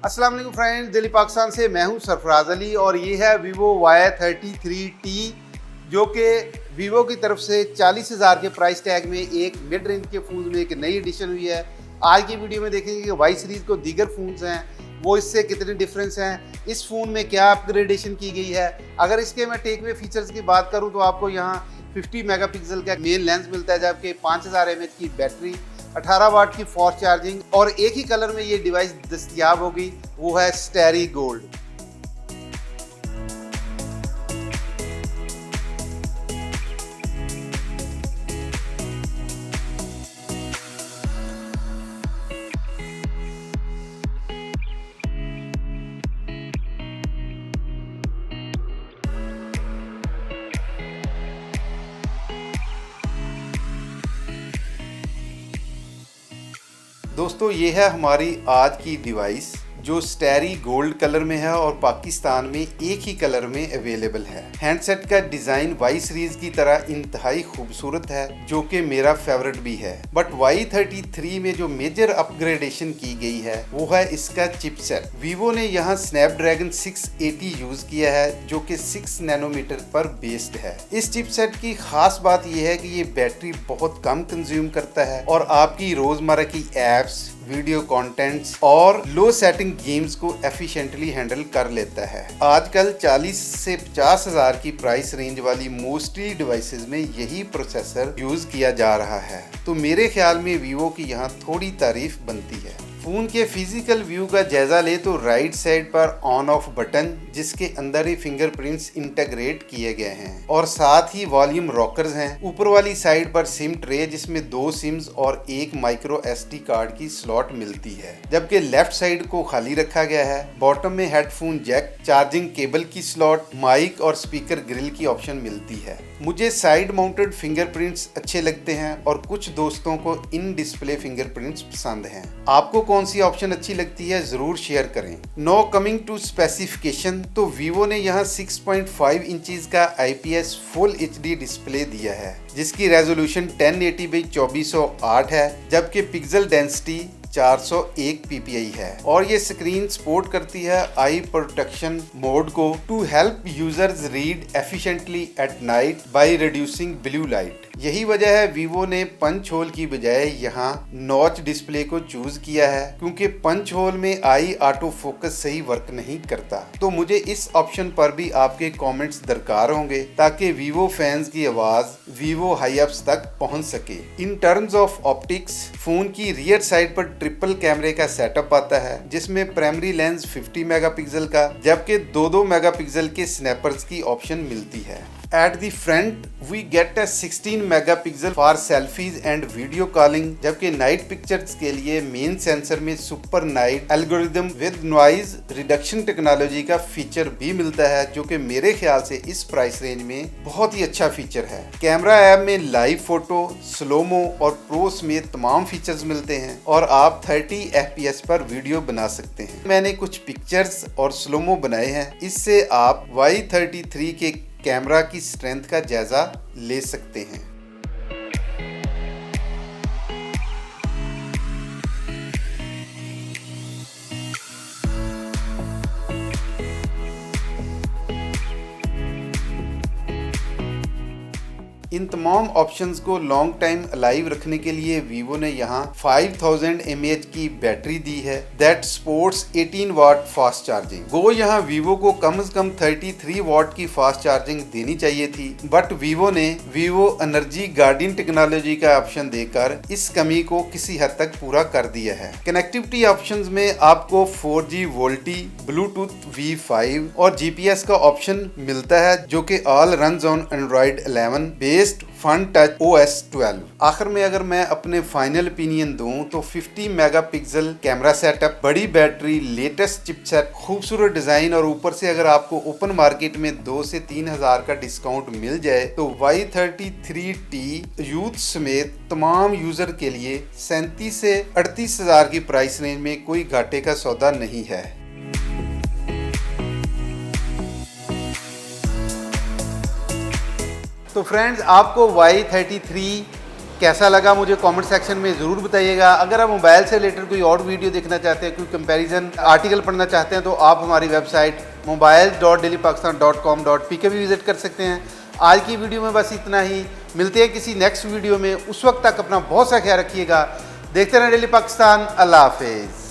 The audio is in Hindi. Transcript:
अस्सलाम वालेकुम फ्रेंड्स, दिल्ली पाकिस्तान से मैं हूं सरफराज अली और ये है Vivo Y33T जो कि Vivo की तरफ से 40,000 के प्राइस टैग में एक मिड रेंज के फ़ोन में एक नई एडिशन हुई है। आज की वीडियो में देखेंगे कि Y सीरीज़ को दीगर फ़ोन्स हैं वो इससे कितने डिफरेंस हैं, इस फ़ोन में क्या अपग्रेडेशन की गई है। अगर इसके मैं टेक वे फीचर्स की बात करूँ तो आपको यहाँ 50 मेगापिक्सल का मेन लेंस मिलता है, जबकि 5000 mAh की बैटरी, 18 वाट की फास्ट चार्जिंग और एक ही कलर में ये डिवाइस दस्तयाब होगी, वो है स्टेरी गोल्ड। दोस्तों ये है हमारी आज की डिवाइस जो स्टेरी गोल्ड कलर में है और पाकिस्तान में एक ही कलर में अवेलेबल है। हैंडसेट का डिज़ाइन Y सीरीज़ की तरह इंतहाई खूबसूरत है जो कि मेरा फेवरेट भी है। बट Y33 में जो मेजर अपग्रेडेशन की गई है वो है इसका चिपसेट। Vivo ने यहाँ स्नैपड्रैगन 680 यूज़ किया है जो कि 6 नैनोमीटर पर बेस्ड है। इस चिपसेट की खास बात यह है कि ये बैटरी बहुत कम कंज्यूम करता है और आपकी रोज़मर्रा की एप्स, वीडियो कंटेंट्स और लो सेटिंग गेम्स को एफिशिएंटली हैंडल कर लेता है। आजकल 40 से 50,000 की प्राइस रेंज वाली मोस्टली डिवाइसेस में यही प्रोसेसर यूज किया जा रहा है, तो मेरे ख्याल में Vivo की यहाँ थोड़ी तारीफ बनती है। फ़ोन के फिजिकल व्यू का जायजा ले तो राइट साइड पर ऑन ऑफ बटन जिसके अंदर ही फिंगरप्रिंट्स इंटीग्रेट किए गए हैं और साथ ही वॉल्यूम रॉकर्स हैं। ऊपर वाली साइड पर सिम ट्रे जिसमें 2 सिम्स और एक माइक्रो SD कार्ड की स्लॉट मिलती है, जबकि लेफ्ट साइड को खाली रखा गया है। बॉटम में हेडफोन जैक, चार्जिंग केबल की स्लॉट, माइक और स्पीकर ग्रिल की ऑप्शन मिलती है। मुझे साइड माउंटेड फिंगरप्रिंट्स अच्छे लगते हैं और कुछ दोस्तों को इन डिस्प्ले फिंगरप्रिंट्स पसंद हैं। आपको कौन सी ऑप्शन अच्छी लगती है जरूर शेयर करें। नो कमिंग टू स्पेसिफिकेशन तो Vivo ने यहाँ 6.5 इंचेस का IPS फुल HD डिस्प्ले दिया है जिसकी रेजोल्यूशन 1080x2408 है, जबकि पिक्सल डेंसिटी 401 ppi है और ये स्क्रीन सपोर्ट करती है आई प्रोटेक्शन मोड को to help users read efficiently at night by reducing blue light. यही वजह है Vivo ने पंच होल की बजाय यहाँ नॉच डिस्प्ले को चूज किया है, क्योंकि पंच होल में आई ऑटो फोकस सही वर्क नहीं करता। तो मुझे इस ऑप्शन पर भी आपके कमेंट्स दरकार होंगे ताकि Vivo फैंस की आवाज Vivo हाईअप्स तक पहुंच सके। In terms of optics phone की रियर साइड पर ट्रिपल कैमरे का सेटअप आता है जिसमें प्राइमरी लेंस 50 मेगापिक्सल का, जबकि 2 मेगापिक्सल के स्नैपर्स की ऑप्शन मिलती है। At the front, we get a 16 megapixel for selfies and video calling, जबकि नाइट पिक्चर्स के लिए मेन सेंसर में super night algorithm with noise reduction technology का फीचर भी मिलता है जो कि मेरे ख्याल से इस प्राइस रेंज में बहुत ही अच्छा फीचर है। कैमरा ऐप में लाइव फोटो, स्लोमो और प्रो समेत तमाम फीचर्स मिलते हैं और आप 30 FPS पर वीडियो बना सकते हैं। मैंने कुछ पिक्चर्स और स्लोमो बनाए हैं, इससे आप Y33 के कैमरा की स्ट्रेंथ का जायजा ले सकते हैं। इन तमाम ऑप्शंस को लॉन्ग टाइम अलाइव रखने के लिए Vivo ने यहाँ 5000 mAh की बैटरी दी है that supports 18 watt fast charging. Go यहाँ Vivo को कम से कम 33 वाट की फास्ट चार्जिंग देनी चाहिए थी, बट Vivo ने Vivo एनर्जी गार्डियन टेक्नोलॉजी का ऑप्शन देकर इस कमी को किसी हद तक पूरा कर दिया है। कनेक्टिविटी ऑप्शंस में आपको 4G वोल्टी, ब्लूटूथ V5 और GPS का ऑप्शन मिलता है जो कि all runs on Android 11 based fun touch OS 12। आखिर में अगर मैं अपने फाइनल ओपिनियन दूं तो 50 मेगापिक्सल कैमरा सेटअप, बड़ी बैटरी, लेटेस्ट चिपसेट, खूबसूरत डिजाइन और ऊपर से अगर आपको ओपन मार्केट में 2 से 3,000 का डिस्काउंट मिल जाए तो Y33T यूथ समेत तमाम यूजर के लिए 37 से 38,000 की प्राइस रेंज में कोई घाटे का सौदा नहीं है। तो फ्रेंड्स आपको Y33 कैसा लगा मुझे कमेंट सेक्शन में ज़रूर बताइएगा। अगर आप मोबाइल से रिलेटेड कोई और वीडियो देखना चाहते हैं, कोई कंपैरिजन आर्टिकल पढ़ना चाहते हैं, तो आप हमारी वेबसाइट mobile.dailypakistan.com.pk भी विजिट कर सकते हैं। आज की वीडियो में बस इतना ही, मिलते हैं किसी नेक्स्ट वीडियो में। उस वक्त तक अपना बहुत सा ख्याल रखिएगा। देखते रहें डेली पाकिस्तान। अल्लाह हाफिज़।